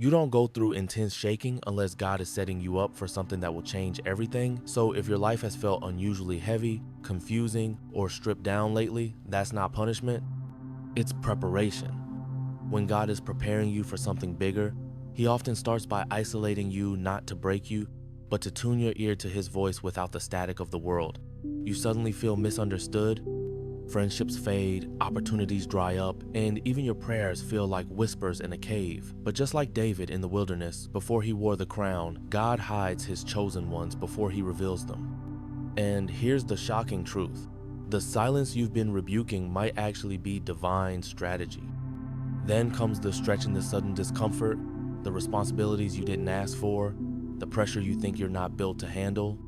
You don't go through intense shaking unless God is setting you up for something that will change everything. So if your life has felt unusually heavy, confusing, or stripped down lately, that's not punishment, it's preparation. When God is preparing you for something bigger, He often starts by isolating you not to break you, but to tune your ear to His voice without the static of the world. You suddenly feel misunderstood, friendships fade, opportunities dry up, and even your prayers feel like whispers in a cave. But just like David in the wilderness, before he wore the crown, God hides His chosen ones before He reveals them. And here's the shocking truth. The silence you've been rebuking might actually be divine strategy. Then comes the stretch and the sudden discomfort, the responsibilities you didn't ask for, the pressure you think you're not built to handle.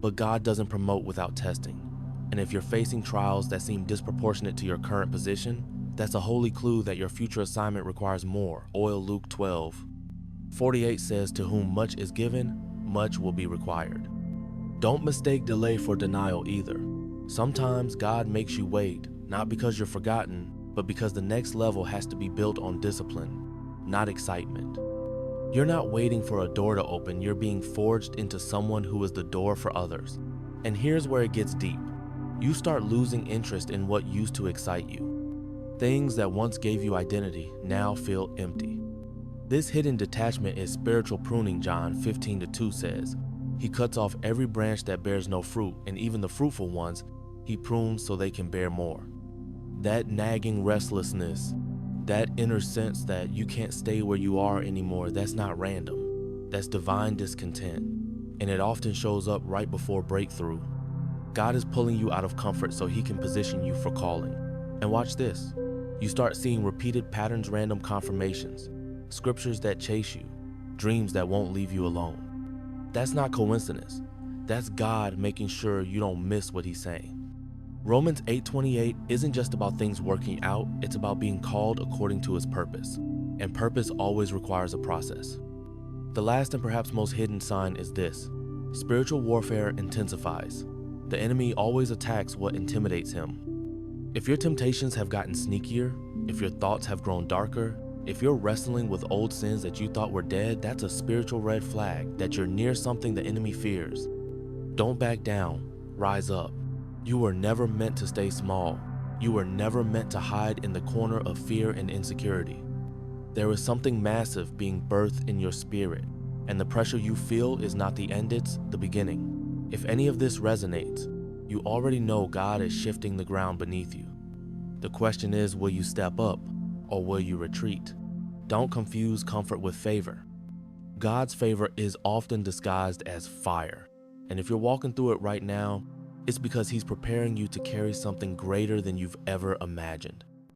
But God doesn't promote without testing. And if you're facing trials that seem disproportionate to your current position, that's a holy clue that your future assignment requires more. Oil Luke 12:48 says, "To whom much is given, much will be required." Don't mistake delay for denial either. Sometimes God makes you wait, not because you're forgotten, but because the next level has to be built on discipline, not excitement. You're not waiting for a door to open, you're being forged into someone who is the door for others. And here's where it gets deep. You start losing interest in what used to excite you. Things that once gave you identity now feel empty. This hidden detachment is spiritual pruning. John 15:2 says, He cuts off every branch that bears no fruit, and even the fruitful ones, He prunes so they can bear more. That nagging restlessness, that inner sense that you can't stay where you are anymore, that's not random. That's divine discontent, and it often shows up right before breakthrough. God is pulling you out of comfort so He can position you for calling. And watch this. You start seeing repeated patterns, random confirmations, scriptures that chase you, dreams that won't leave you alone. That's not coincidence. That's God making sure you don't miss what He's saying. Romans 8:28 isn't just about things working out, it's about being called according to His purpose. And purpose always requires a process. The last and perhaps most hidden sign is this. Spiritual warfare intensifies. The enemy always attacks what intimidates him. If your temptations have gotten sneakier, if your thoughts have grown darker, if you're wrestling with old sins that you thought were dead, that's a spiritual red flag that you're near something the enemy fears. Don't back down, rise up. You were never meant to stay small. You were never meant to hide in the corner of fear and insecurity. There is something massive being birthed in your spirit, and the pressure you feel is not the end, it's the beginning. If any of this resonates, you already know God is shifting the ground beneath you. The question is, will you step up or will you retreat? Don't confuse comfort with favor. God's favor is often disguised as fire. And if you're walking through it right now, it's because He's preparing you to carry something greater than you've ever imagined.